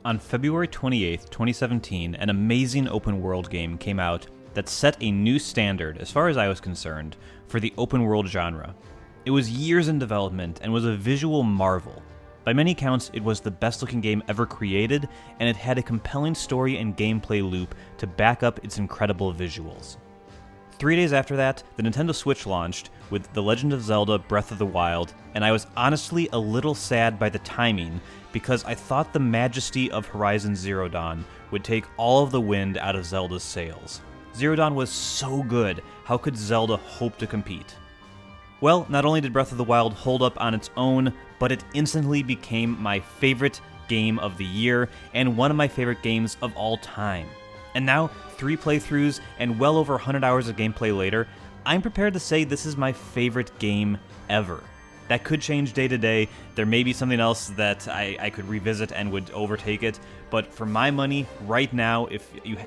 On February 28th, 2017, an amazing open-world game came out that set a new standard, as far as I was concerned, for the open-world genre. It was years in development and was a visual marvel. By many counts, it was the best-looking game ever created, and it had a compelling story and gameplay loop to back up its incredible visuals. 3 days after that, the Nintendo Switch launched with The Legend of Zelda Breath of the Wild, and I was honestly a little sad by the timing because I thought the majesty of Horizon Zero Dawn would take all of the wind out of Zelda's sails. Zero Dawn was so good, how could Zelda hope to compete? Well, not only did Breath of the Wild hold up on its own, but it instantly became my favorite game of the year and one of my favorite games of all time. And now, 3 playthroughs and well over 100 hours of gameplay later, I'm prepared to say this is my favorite game ever. That could change day to day. There may be something else that I could revisit and would overtake it, but for my money, right now,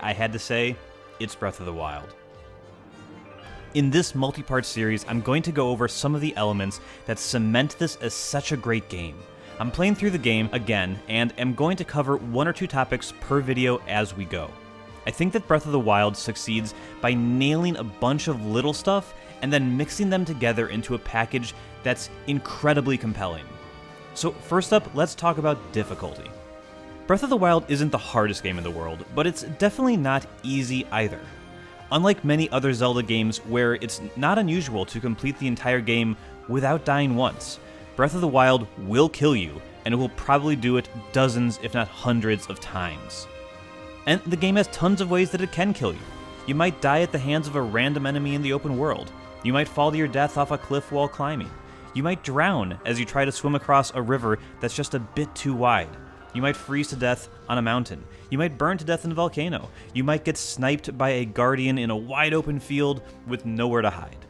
I had to say, it's Breath of the Wild. In this multi-part series, I'm going to go over some of the elements that cement this as such a great game. I'm playing through the game again, and am going to cover 1 or 2 topics per video as we go. I think that Breath of the Wild succeeds by nailing a bunch of little stuff and then mixing them together into a package that's incredibly compelling. So first up, let's talk about difficulty. Breath of the Wild isn't the hardest game in the world, but it's definitely not easy either. Unlike many other Zelda games where it's not unusual to complete the entire game without dying once, Breath of the Wild will kill you, and it will probably do it dozens if not hundreds of times. And the game has tons of ways that it can kill you. You might die at the hands of a random enemy in the open world. You might fall to your death off a cliff while climbing. You might drown as you try to swim across a river that's just a bit too wide. You might freeze to death on a mountain. You might burn to death in a volcano. You might get sniped by a guardian in a wide open field with nowhere to hide.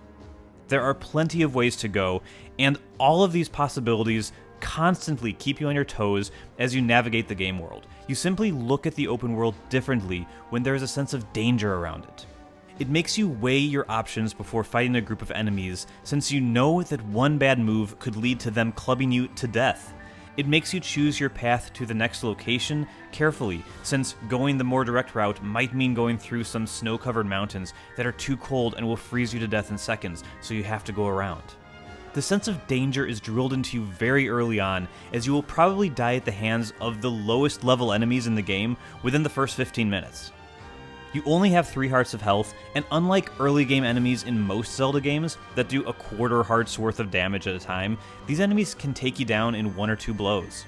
There are plenty of ways to go, and all of these possibilities constantly keep you on your toes as you navigate the game world. You simply look at the open world differently when there is a sense of danger around it. It makes you weigh your options before fighting a group of enemies, since you know that one bad move could lead to them clubbing you to death. It makes you choose your path to the next location carefully, since going the more direct route might mean going through some snow-covered mountains that are too cold and will freeze you to death in seconds, so you have to go around. The sense of danger is drilled into you very early on, as you will probably die at the hands of the lowest level enemies in the game within the first 15 minutes. You only have 3 hearts of health, and unlike early game enemies in most Zelda games that do a quarter heart's worth of damage at a time, these enemies can take you down in 1 or 2 blows.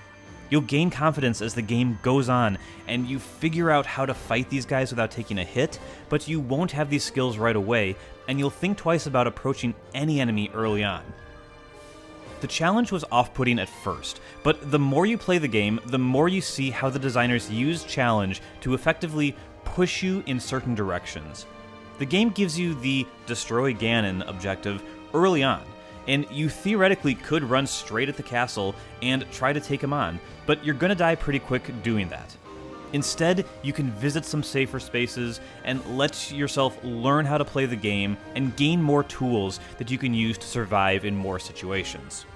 You'll gain confidence as the game goes on, and you figure out how to fight these guys without taking a hit, but you won't have these skills right away, and you'll think twice about approaching any enemy early on. The challenge was off-putting at first, but the more you play the game, the more you see how the designers use challenge to effectively push you in certain directions. The game gives you the Destroy Ganon objective early on, and you theoretically could run straight at the castle and try to take him on, but you're gonna die pretty quick doing that. Instead, you can visit some safer spaces and let yourself learn how to play the game and gain more tools that you can use to survive in more situations.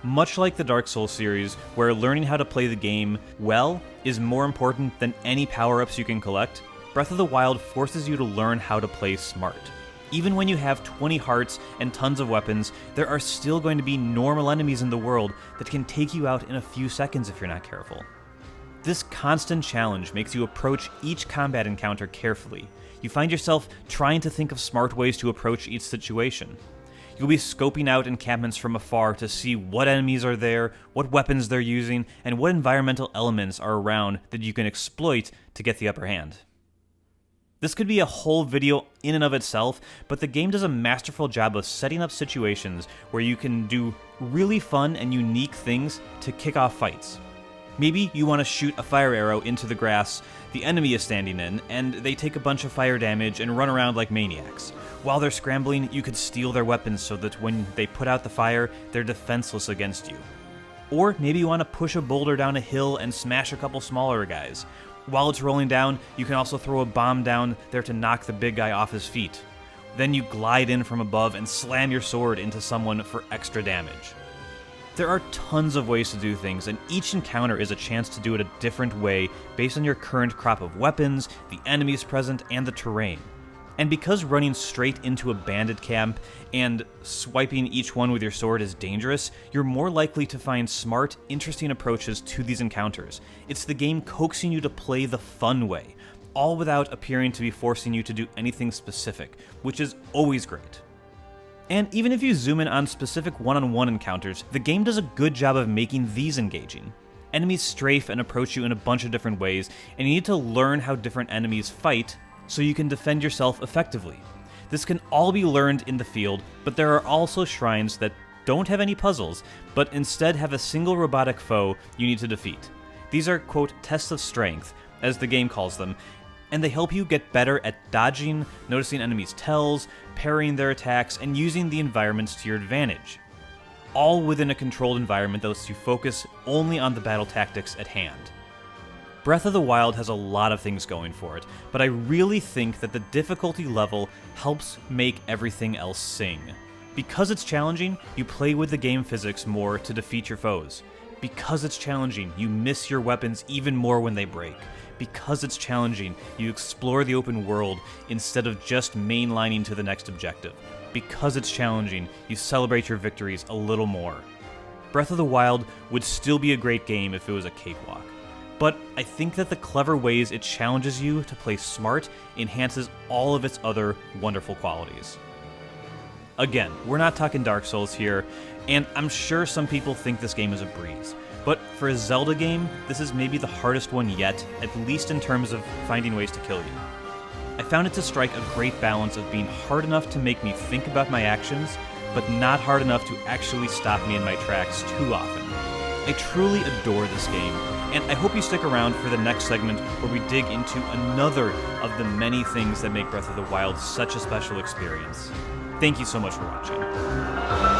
Much like the Dark Souls series, where learning how to play the game well is more important than any power-ups you can collect, Breath of the Wild forces you to learn how to play smart. Even when you have 20 hearts and tons of weapons, there are still going to be normal enemies in the world that can take you out in a few seconds if you're not careful. This constant challenge makes you approach each combat encounter carefully. You find yourself trying to think of smart ways to approach each situation. You'll be scoping out encampments from afar to see what enemies are there, what weapons they're using, and what environmental elements are around that you can exploit to get the upper hand. This could be a whole video in and of itself, but the game does a masterful job of setting up situations where you can do really fun and unique things to kick off fights. Maybe you want to shoot a fire arrow into the grass the enemy is standing in, and they take a bunch of fire damage and run around like maniacs. While they're scrambling, you could steal their weapons so that when they put out the fire, they're defenseless against you. Or maybe you want to push a boulder down a hill and smash a couple smaller guys. While it's rolling down, you can also throw a bomb down there to knock the big guy off his feet. Then you glide in from above and slam your sword into someone for extra damage. There are tons of ways to do things, and each encounter is a chance to do it a different way based on your current crop of weapons, the enemies present, and the terrain. And because running straight into a bandit camp and swiping each one with your sword is dangerous, you're more likely to find smart, interesting approaches to these encounters. It's the game coaxing you to play the fun way, all without appearing to be forcing you to do anything specific, which is always great. And even if you zoom in on specific one-on-one encounters, the game does a good job of making these engaging. Enemies strafe and approach you in a bunch of different ways, and you need to learn how different enemies fight so you can defend yourself effectively. This can all be learned in the field, but there are also shrines that don't have any puzzles, but instead have a single robotic foe you need to defeat. These are, quote, tests of strength, as the game calls them, and they help you get better at dodging, noticing enemies' tells, parrying their attacks, and using the environments to your advantage. All within a controlled environment that lets you focus only on the battle tactics at hand. Breath of the Wild has a lot of things going for it, but I really think that the difficulty level helps make everything else sing. Because it's challenging, you play with the game physics more to defeat your foes. Because it's challenging, you miss your weapons even more when they break. Because it's challenging, you explore the open world instead of just mainlining to the next objective. Because it's challenging, you celebrate your victories a little more. Breath of the Wild would still be a great game if it was a cakewalk. But I think that the clever ways it challenges you to play smart enhances all of its other wonderful qualities. Again, we're not talking Dark Souls here, and I'm sure some people think this game is a breeze. But for a Zelda game, this is maybe the hardest one yet, at least in terms of finding ways to kill you. I found it to strike a great balance of being hard enough to make me think about my actions, but not hard enough to actually stop me in my tracks too often. I truly adore this game, and I hope you stick around for the next segment where we dig into another of the many things that make Breath of the Wild such a special experience. Thank you so much for watching.